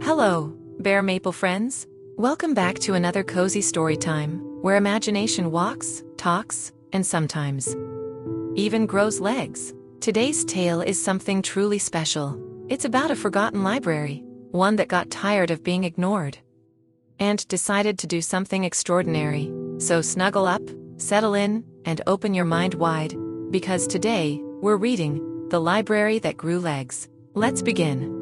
Hello, Bear Maple friends. Welcome back to another cozy story time, where imagination walks, talks, and sometimes even grows legs. Today's tale is something truly special. It's about a forgotten library, one that got tired of being ignored and decided to do something extraordinary. So snuggle up, settle in, and open your mind wide, because today, we're reading The Library That Grew Legs. Let's begin.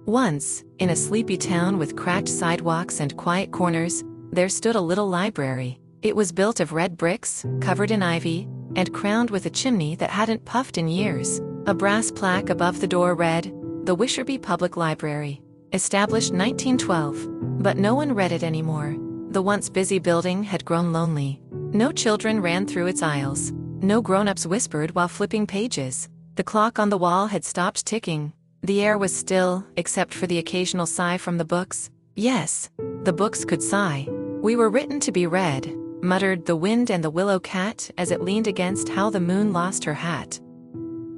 Once, in a sleepy town with cracked sidewalks and quiet corners, there stood a little library. It was built of red bricks, covered in ivy, and crowned with a chimney that hadn't puffed in years. A brass plaque above the door read, "The Wisherby Public Library, established 1912. But no one read it anymore. The once busy building had grown lonely. No children ran through its aisles. No grown-ups whispered while flipping pages. The clock on the wall had stopped ticking. The air was still, except for the occasional sigh from the books. Yes, the books could sigh. "We were written to be read," muttered the wind and the willow cat as it leaned against How the Moon Lost Her Hat.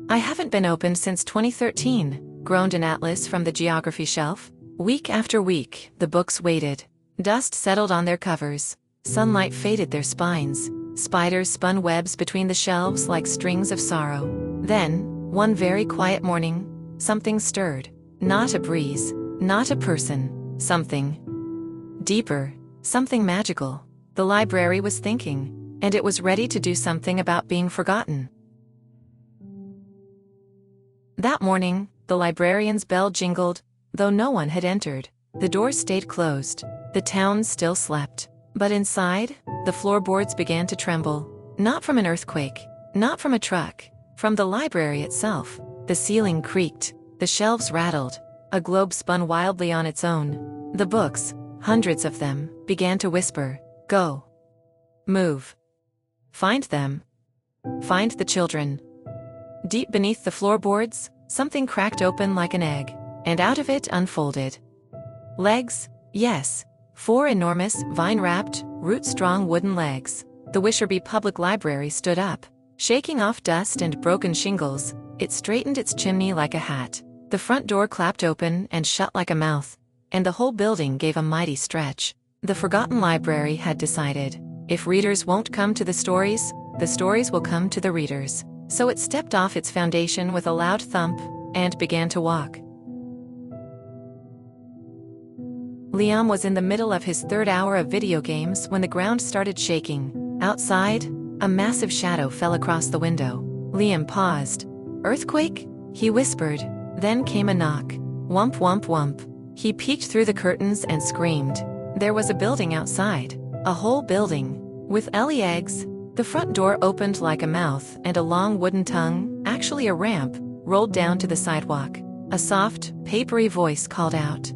"I haven't been opened since 2013, groaned an atlas from the geography shelf. Week after week, the books waited. Dust settled on their covers. Sunlight faded their spines. Spiders spun webs between the shelves like strings of sorrow. Then, one very quiet morning, something stirred. Not a breeze, not a person, something deeper, something magical. The library was thinking, and it was ready to do something about being forgotten. That morning, the librarian's bell jingled, though no one had entered. The door stayed closed. The town still slept. But inside, the floorboards began to tremble. Not from an earthquake, not from a truck, from the library itself. The ceiling creaked, the shelves rattled, a globe spun wildly on its own. The books, hundreds of them, began to whisper, "Go. Move. Find them. Find the children." Deep beneath the floorboards, something cracked open like an egg, and out of it unfolded legs, yes, 4 enormous, vine-wrapped, root-strong wooden legs. The Wisherby Public Library stood up, shaking off dust and broken shingles. It straightened its chimney like a hat. The front door clapped open and shut like a mouth, and the whole building gave a mighty stretch. The forgotten library had decided, if readers won't come to the stories will come to the readers. So it stepped off its foundation with a loud thump, and began to walk. Liam was in the middle of his third hour of video games when the ground started shaking. Outside, a massive shadow fell across the window. Liam paused. "Earthquake?" he whispered. Then came a knock. Whump whump whump. He peeked through the curtains and screamed. There was a building outside. A whole building. With Ellie eggs. The front door opened like a mouth and a long wooden tongue, actually a ramp, rolled down to the sidewalk. A soft, papery voice called out,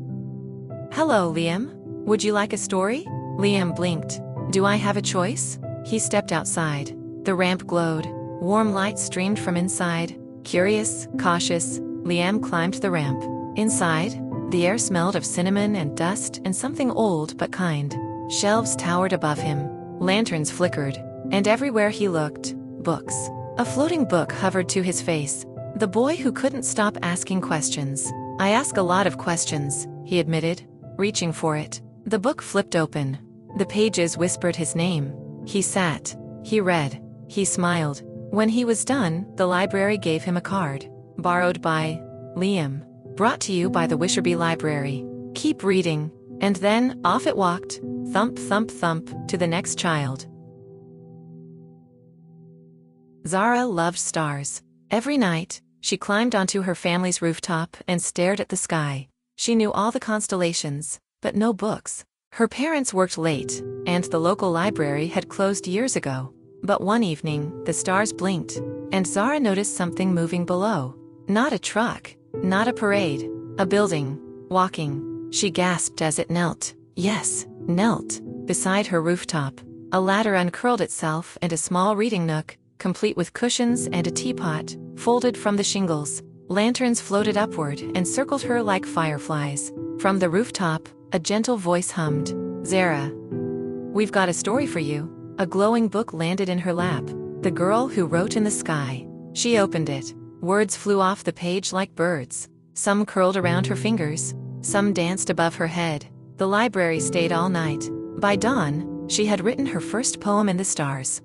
"Hello, Liam. Would you like a story?" Liam blinked. "Do I have a choice?" He stepped outside. The ramp glowed. Warm light streamed from inside. Curious, cautious, Liam climbed the ramp. Inside, the air smelled of cinnamon and dust and something old but kind. Shelves towered above him. Lanterns flickered. And everywhere he looked, books. A floating book hovered to his face. The boy who couldn't stop asking questions. "I ask a lot of questions," he admitted, reaching for it. The book flipped open. The pages whispered his name. He sat. He read. He smiled. When he was done, the library gave him a card. "Borrowed by Liam. Brought to you by the Wisherby Library. Keep reading." And then, off it walked, thump thump thump, to the next child. Zara loved stars. Every night, she climbed onto her family's rooftop and stared at the sky. She knew all the constellations, but no books. Her parents worked late, and the local library had closed years ago. But one evening, the stars blinked, and Zara noticed something moving below. Not a truck, not a parade, a building, walking. She gasped as it knelt. Yes, knelt. Beside her rooftop, a ladder uncurled itself and a small reading nook, complete with cushions and a teapot, folded from the shingles. Lanterns floated upward and circled her like fireflies. From the rooftop, a gentle voice hummed, "Zara, we've got a story for you." A glowing book landed in her lap. The Girl Who Wrote in the Sky. She opened it. Words flew off the page like birds. Some curled around her fingers, some danced above her head. The library stayed all night. By dawn, she had written her first poem in the stars.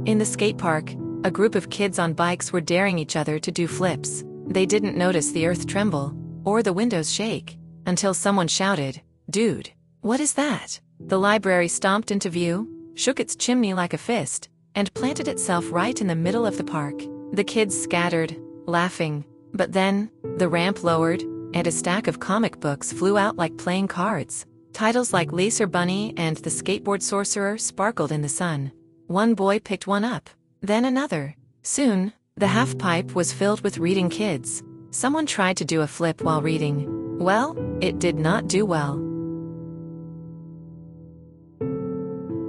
In the skate park, a group of kids on bikes were daring each other to do flips. They didn't notice the earth tremble, or the windows shake, until someone shouted, "Dude, what is that?" The library stomped into view, shook its chimney like a fist, and planted itself right in the middle of the park. The kids scattered, laughing, but then, the ramp lowered, and a stack of comic books flew out like playing cards. Titles like Laser Bunny and The Skateboard Sorcerer sparkled in the sun. One boy picked one up, then another. Soon, the half-pipe was filled with reading kids. Someone tried to do a flip while reading. Well, it did not do well.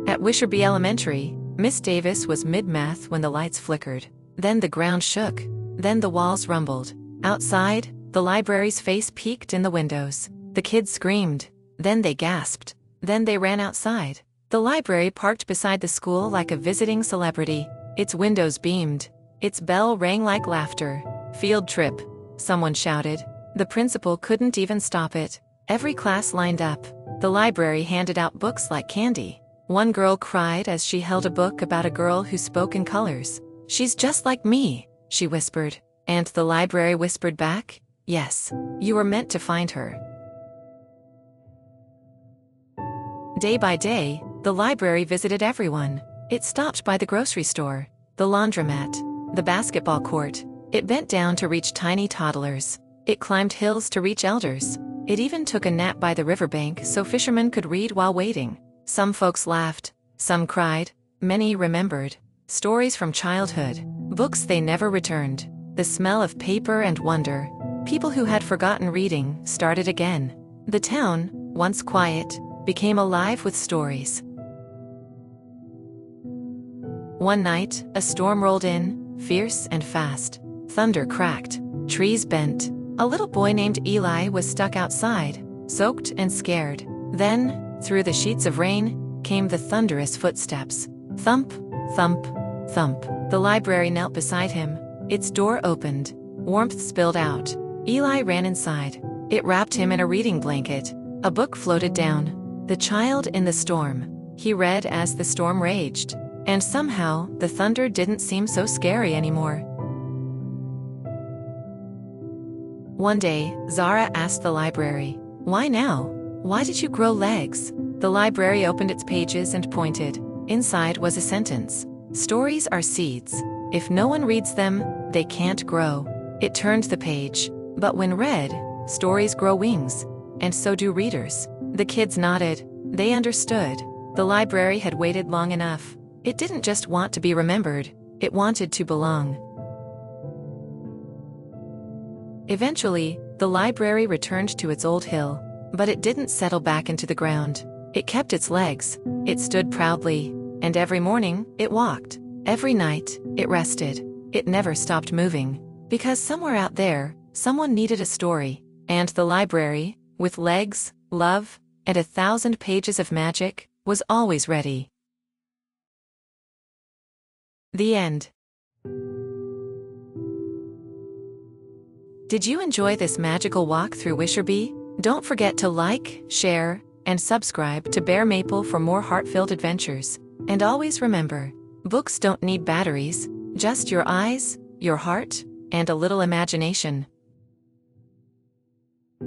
At Wisherby Elementary, Miss Davis was mid-math when the lights flickered. Then the ground shook. Then the walls rumbled. Outside, the library's face peeked in the windows. The kids screamed. Then they gasped. Then they ran outside. The library parked beside the school like a visiting celebrity. Its windows beamed. Its bell rang like laughter. "Field trip," someone shouted. The principal couldn't even stop it. Every class lined up. The library handed out books like candy. One girl cried as she held a book about a girl who spoke in colors. "She's just like me," she whispered. And the library whispered back, "Yes, you were meant to find her." Day by day, the library visited everyone. It stopped by the grocery store, the laundromat, the basketball court. It bent down to reach tiny toddlers. It climbed hills to reach elders. It even took a nap by the riverbank so fishermen could read while waiting. Some folks laughed, some cried, many remembered. Stories from childhood, books they never returned, the smell of paper and wonder. People who had forgotten reading started again. The town, once quiet, became alive with stories. One night, a storm rolled in, fierce and fast. Thunder cracked, trees bent. A little boy named Eli was stuck outside, soaked and scared. Then, through the sheets of rain, came the thunderous footsteps. Thump, thump, thump. The library knelt beside him. Its door opened. Warmth spilled out. Eli ran inside. It wrapped him in a reading blanket. A book floated down. The Child in the Storm. He read as the storm raged. And somehow, the thunder didn't seem so scary anymore. One day, Zara asked the library, "Why now? Why did you grow legs?" The library opened its pages and pointed. Inside was a sentence. "Stories are seeds. If no one reads them, they can't grow." It turned the page. But when read, stories grow wings. And so do readers. The kids nodded. They understood. The library had waited long enough. It didn't just want to be remembered. It wanted to belong. Eventually, the library returned to its old hill. But it didn't settle back into the ground. It kept its legs. It stood proudly. And every morning, it walked. Every night, it rested. It never stopped moving. Because somewhere out there, someone needed a story. And the library, with legs, love, and 1,000 pages of magic, was always ready. The end. Did you enjoy this magical walk through Wisherby? Don't forget to like, share, and subscribe to Bear Maple for more heart-filled adventures. And always remember, books don't need batteries, just your eyes, your heart, and a little imagination.